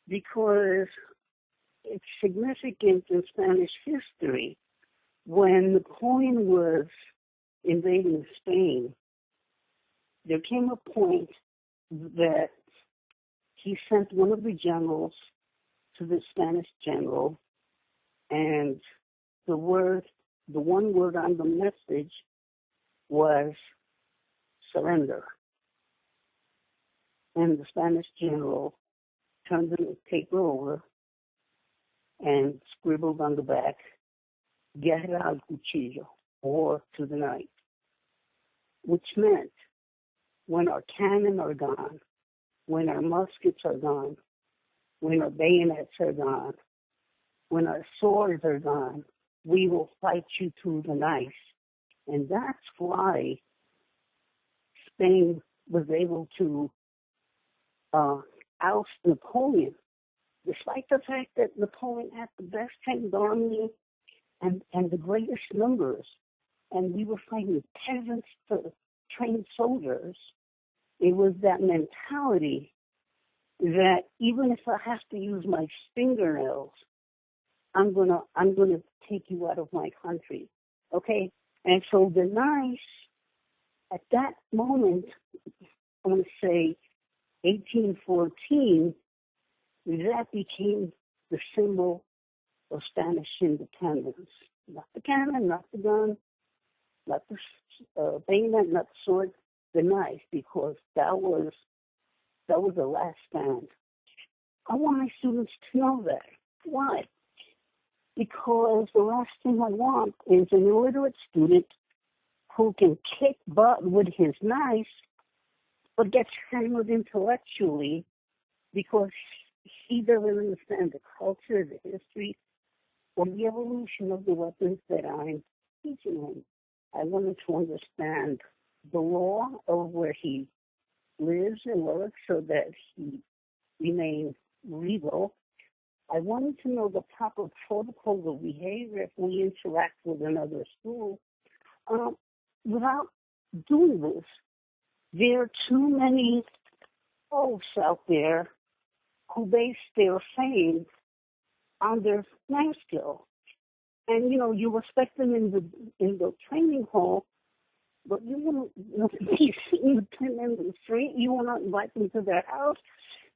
Because it's significant in Spanish history. When Napoleon was invading Spain, there came a point that he sent one of the generals to the Spanish general, and the one word on the message was surrender. And the Spanish general turned the paper over and scribbled on the back, Guerra al cuchillo, or to the knife, which meant when our cannon are gone, when our muskets are gone, when our bayonets are gone, when our swords are gone, we will fight you to the knife. And that's why Spain was able to oust Napoleon, despite the fact that Napoleon had the best trained army and the greatest numbers, and we were fighting peasants to trained soldiers. It was that mentality that even if I have to use my fingernails, I'm gonna take you out of my country. Okay? And so the knife, at that moment, I want to say 1814, that became the symbol of Spanish independence. Not the cannon, not the gun, not the bayonet, not the sword, the knife, because that was the last stand. I want my students to know that. Why? Because the last thing I want is an illiterate student who can kick butt with his knife, but gets hammered intellectually because he doesn't understand the culture, the history, or the evolution of the weapons that I'm teaching him. I want him to understand the law of where he lives and works so that he remains legal. I want him to know the proper protocols of behavior if we interact with another school. Without doing this, there are too many folks out there who base their fame on their knife skill. And, you respect them in the training hall, but you won't be seeing them in the street. You will not invite them to their house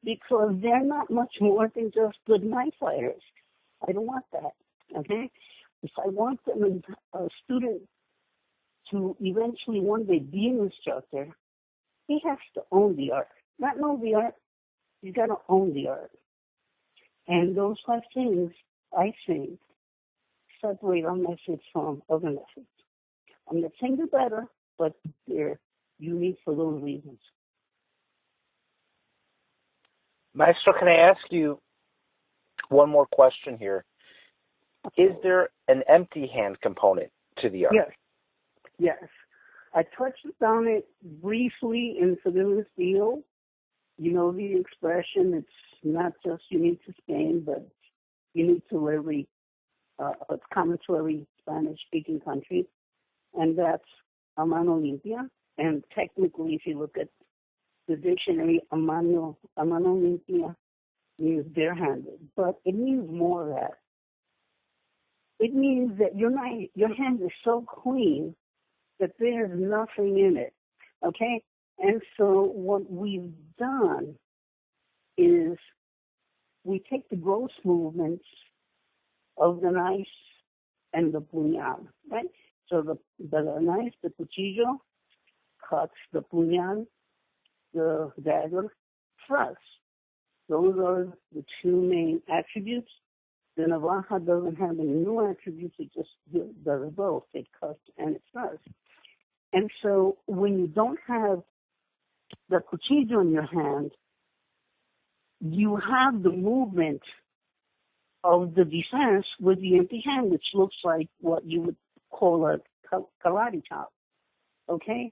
because they're not much more than just good knife fighters. I don't want that, okay? If I want them, a student to eventually one day be an instructor, he has to own the art. Not know the art, he's got to own the art. And those 5 things, I think, separate our message from other methods. I'm not saying they're better, but they're unique for those reasons. Maestro, can I ask you one more question here? Is there an empty hand component to the art? Yes. I touched on it briefly in civilian steel. You know the expression, it's not just unique to Spain, but unique to it's common to every Spanish-speaking country, and that's a mano limpia. And technically, if you look at the dictionary, a mano limpia means barehanded, but it means more than that. It means that your hand is so clean that there's nothing in it, okay? And so what we've done is we take the gross movements of the knife and the puñal, right? So the knife, the cuchillo, cuts, the puñal, the dagger, thrusts. Those are the 2 main attributes. The Navaja doesn't have any new attributes, it just does both. It cuts and it thrusts. And so when you don't have the cuchillo in your hand, you have the movement of the defense with the empty hand, which looks like what you would call a karate chop, okay?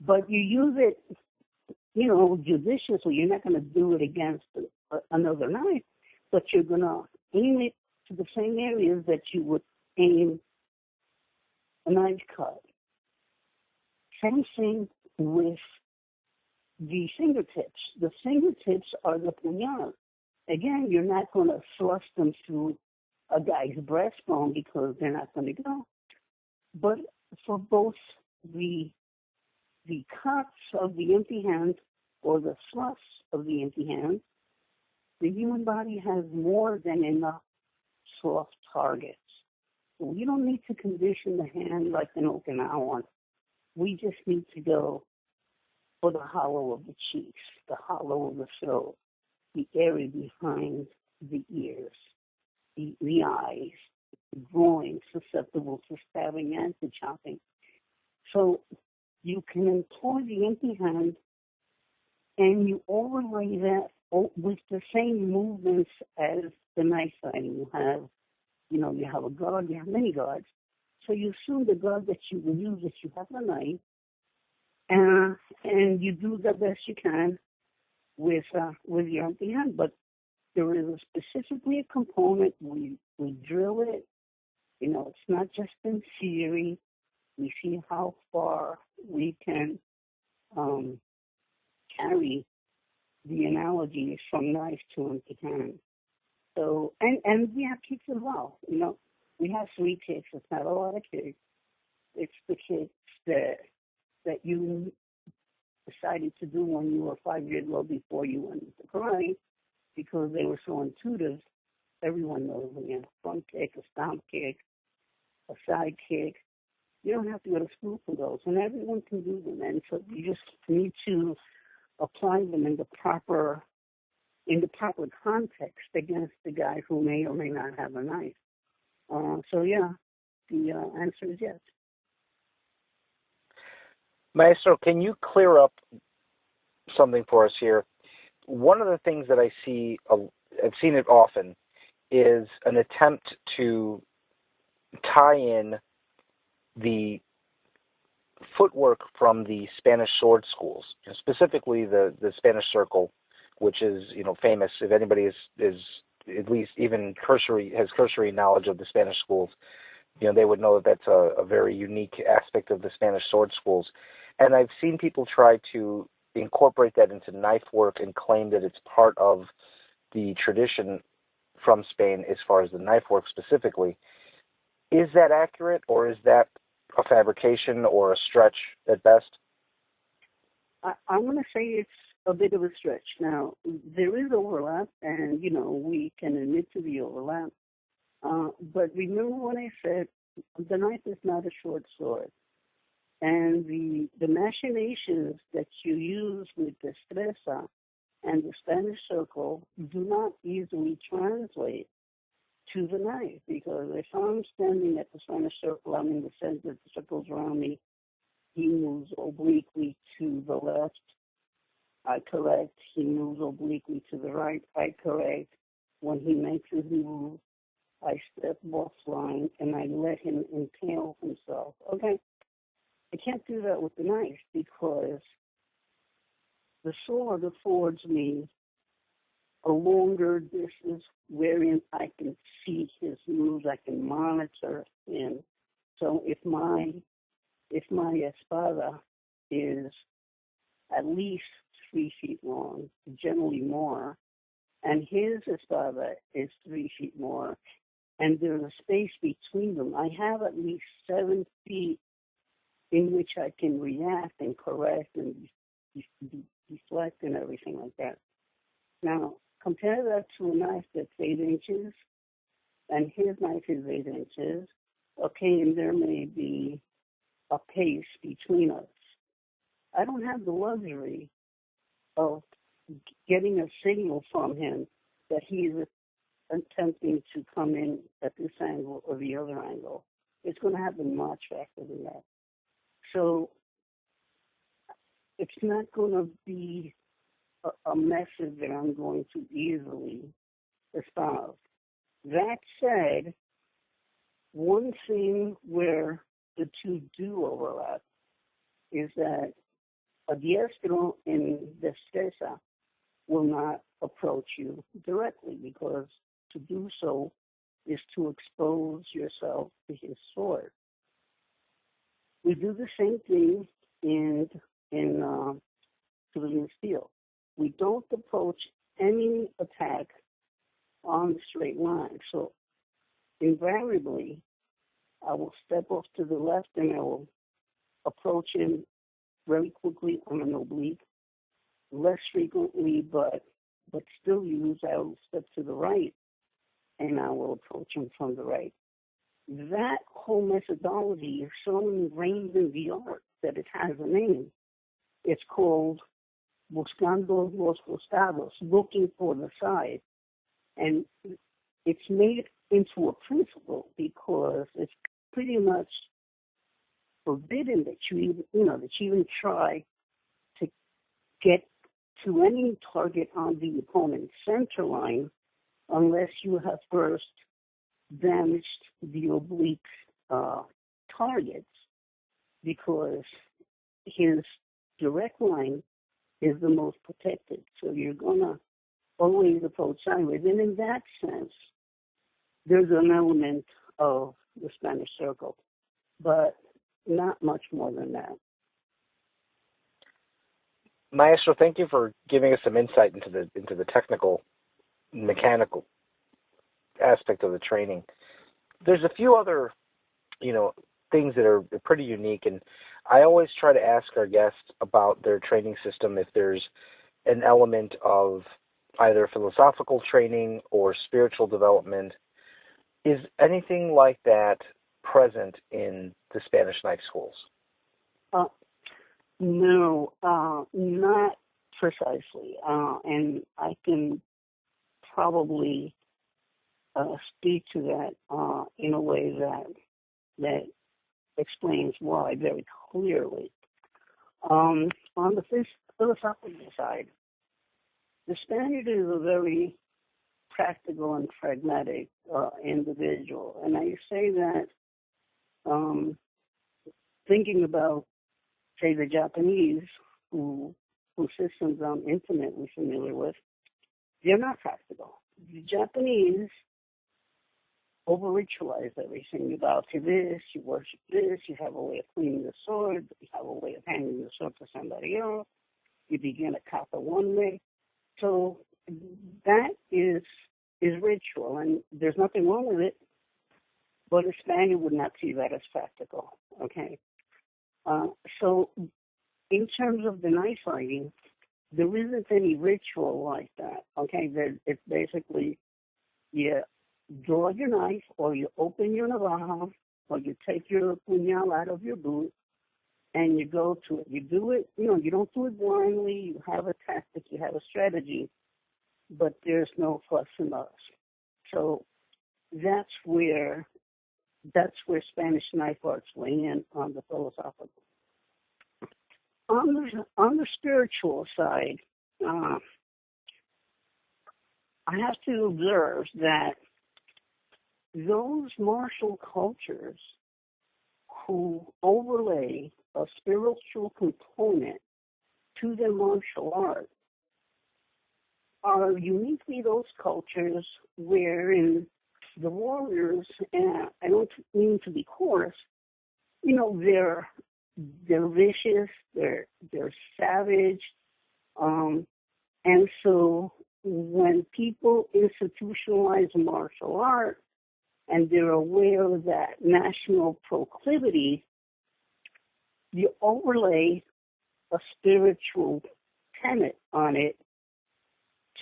But you use it, judiciously. You're not going to do it against another knife, but you're going to aim it to the same areas that you would aim a knife cut. Same thing with the fingertips. The fingertips are the puñal. Again, you're not going to thrust them through a guy's breastbone because they're not going to go. But for both the cuts of the empty hand or the thrusts of the empty hand, the human body has more than enough soft targets. We don't need to condition the hand like an Okinawan. We just need to go for the hollow of the cheeks, the hollow of the throat, the area behind the ears. the eyes, the groin, susceptible to stabbing and to chopping. So you can employ the empty hand, and you overlay that with the same movements as the knife fighting. You have a guard, you have many guards. So you assume the guard that you will use if you have a knife, and you do the best you can with your empty hand. But there is specifically a component. We drill it. It's not just in theory. We see how far we can carry the analogies from knife to empty hand. So, and we have kids as well. We have 3 kids. It's not a lot of kids. It's the kids that you decided to do when you were 5 years old before you went into karate, because they were so intuitive. Everyone knows when you have a front kick, a stomp kick, a side kick. You don't have to go to school for those, and everyone can do them. And so you just need to apply them in the proper context against the guy who may or may not have a knife. So yeah, the answer is yes. Maestro, can you clear up something for us here? One of the things that I see, I've seen it often, is an attempt to tie in the footwork from the Spanish sword schools, specifically the Spanish Circle, which is famous. If anybody is at least even has cursory knowledge of the Spanish schools, they would know that that's a very unique aspect of the Spanish sword schools. And I've seen people try to incorporate that into knife work and claim that it's part of the tradition from Spain as far as the knife work specifically. Is that accurate, or is that a fabrication or a stretch at best? I'm going to say it's a bit of a stretch. Now, there is overlap, and, we can admit to the overlap. But remember what I said, the knife is not a short sword. And the machinations that you use with destreza and the Spanish Circle do not easily translate to the knife, because if I'm standing at the Spanish Circle, I'm in the center, the circle's around me, he moves obliquely to the left, I correct. He moves obliquely to the right, I correct. When he makes his move, I step off line and I let him impale himself. Okay? I can't do that with the knife, because the sword affords me a longer distance wherein I can see his moves, I can monitor him. So if my espada is at least 3 feet long, generally more, and his espada is 3 feet more, and there's a space between them, I have at least 7 feet in which I can react and correct and deflect and everything like that. Now, compare that to a knife that's 8 inches, and his knife is 8 inches. Okay, and there may be a pace between us. I don't have the luxury of getting a signal from him that he is attempting to come in at this angle or the other angle. It's going to happen much faster than that. So it's not going to be a message that I'm going to easily espouse. That said, one thing where the two do overlap is that a diestro in destreza will not approach you directly, because to do so is to expose yourself to his sword. We do the same thing in civilian steel. We don't approach any attack on the straight line. So invariably, I will step off to the left and I will approach him very quickly on an oblique. Less frequently, but still use, I will step to the right and I will approach him from the right. That whole methodology is so ingrained in the art that it has a name. It's called buscando los costados, looking for the side. And it's made into a principle because it's pretty much forbidden that that you even try to get to any target on the opponent's center line unless you have first damaged the oblique targets, because his direct line is the most protected. So you're going to always approach sideways. And in that sense, there's an element of the Spanish Circle, but not much more than that. Maestro, thank you for giving us some insight into the technical, mechanical aspect of the training. There's a few other, things that are pretty unique, and I always try to ask our guests about their training system if there's an element of either philosophical training or spiritual development. Is anything like that present in the Spanish knife schools? No, not precisely. And I can probably speak to that in a way that explains why very clearly. On the philosophical side, the Spaniard is a very practical and pragmatic individual. And I say that thinking about, say, the Japanese, whose systems I'm intimately familiar with, they're not practical. The Japanese over-ritualize everything. You bow to this, you worship this, you have a way of cleaning the sword, you have a way of handing the sword to somebody else, you begin a kata one way. So that is ritual, and there's nothing wrong with it, but a Spaniard would not see that as practical, okay? So in terms of the knife fighting, there isn't any ritual like that, okay? It's basically, you draw your knife, or you open your Navaja, or you take your puñal out of your boot, and you go to it. You do it, you don't do it blindly. You have a tactic, you have a strategy, but there's no fuss and fuss. So that's where Spanish knife arts weigh in on the philosophical. On the spiritual side, I have to observe that those martial cultures who overlay a spiritual component to their martial art are uniquely those cultures wherein the warriors, and I don't mean to be coarse, they're vicious, they're savage, and so when people institutionalize martial art and they're aware of that national proclivity, you overlay a spiritual tenet on it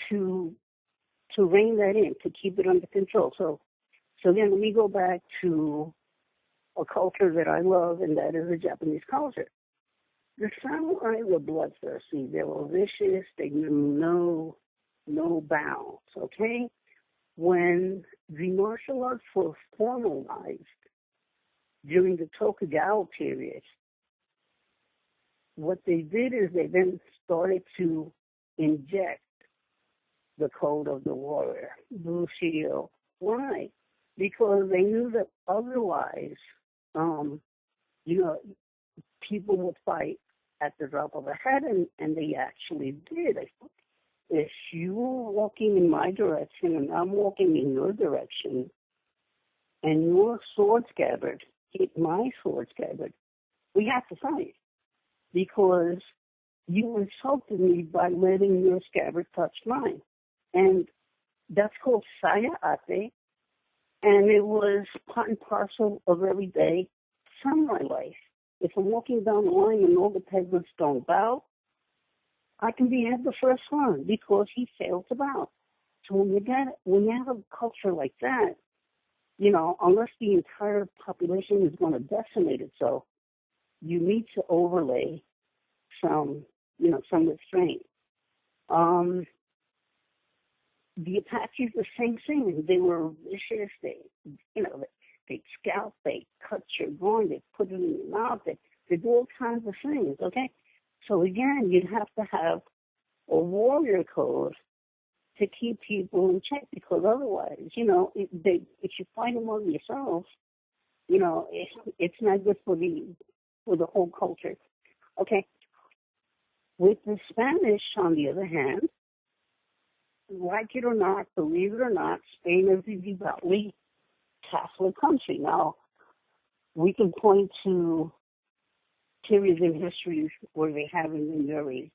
to rein that in, to keep it under control. So then we go back to a culture that I love, and that is the Japanese culture. The samurai were bloodthirsty. They were vicious. They knew no bounds, okay? When the martial arts were formalized during the Tokugawa period, what they did is they then started to inject the code of the warrior, Bushido. Why? Because they knew that otherwise, people would fight at the drop of a hat, and they actually did. If you're walking in my direction and I'm walking in your direction, and your sword scabbard hit my sword scabbard, we have to fight, because you insulted me by letting your scabbard touch mine. And that's called saya ate, and it was part and parcel of everyday samurai life. If I'm walking down the line and all the peasants don't bow, I can be at the first one because he failed to bow. So when you have a culture like that, unless the entire population is going to decimate itself, you need to overlay some restraint. the Apaches, the same thing. They were vicious. They'd scalp, they cut your groin, they put it in your mouth, they do all kinds of things, okay? So again, you'd have to have a warrior code to keep people in check, because otherwise, if you fight among yourselves, it's not good for the whole culture. Okay. With the Spanish, on the other hand, like it or not, believe it or not, Spain is a devoutly Catholic country. Now, we can point to periods in history where they haven't been very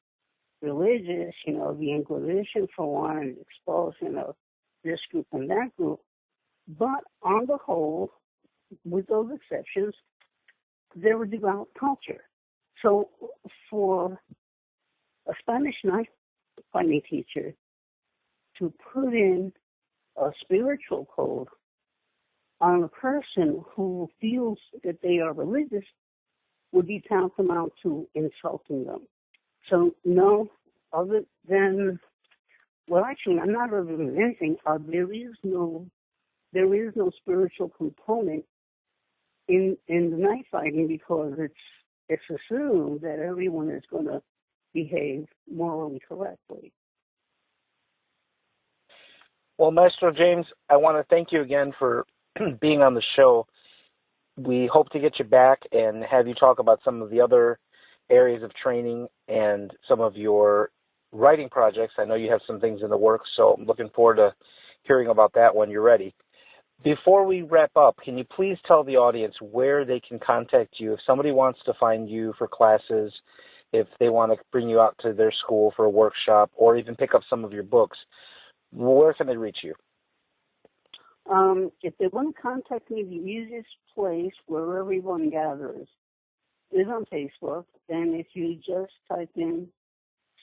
religious, the Inquisition for one, expulsion of this group and that group. But on the whole, with those exceptions, they're a devout culture. So for a Spanish knife fighting teacher to put in a spiritual code on a person who feels that they are religious would be tantamount to insulting them. So no, other than, well, actually, I'm not other than anything. There is no spiritual component in the knife fighting, because it's assumed that everyone is going to behave morally correctly. Well, Maestro James, I want to thank you again for being on the show. We hope to get you back and have you talk about some of the other areas of training and some of your writing projects. I know you have some things in the works, so I'm looking forward to hearing about that when you're ready. Before we wrap up, can you please tell the audience where they can contact you if somebody wants to find you for classes, if they want to bring you out to their school for a workshop, or even pick up some of your books? Where can they reach you? If they want to contact me, the easiest place where everyone gathers is on Facebook. And if you just type in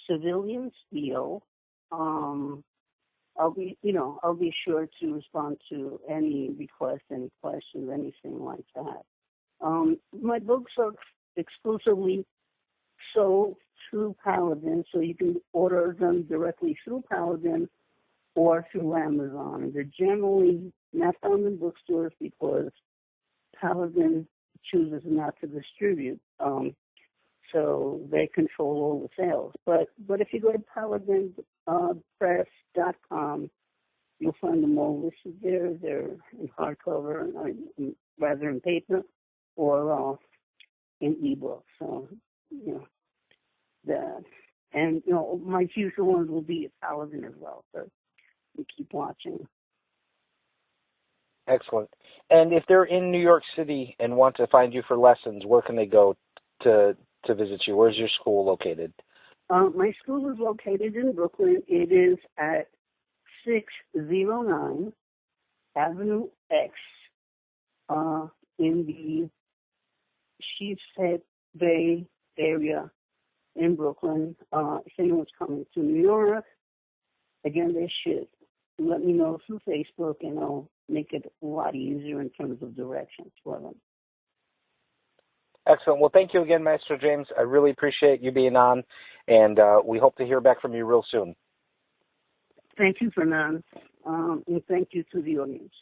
civilian steel, I'll be sure to respond to any requests, any questions, anything like that. My books are exclusively sold through Paladin, so you can order them directly through Paladin or through Amazon. They're generally not found in bookstores because Paladin chooses not to distribute, so they control all the sales. But if you go to paladinpress.com, you'll find them all listed there. They're in hardcover, rather in paper, or in ebook. So, my future ones will be at Paladin as well. So we keep watching. Excellent. And if they're in New York City and want to find you for lessons, where can they go to visit you? Where's your school located? My school is located in Brooklyn. It is at 609 Avenue X in the Sheepshead Bay area in Brooklyn. If anyone's coming to New York, again, they should let me know through Facebook, and I'll make it a lot easier in terms of directions for them. Excellent. Well, thank you again, Maestro James. I really appreciate you being on, and we hope to hear back from you real soon. Thank you, Fernand, and thank you to the audience.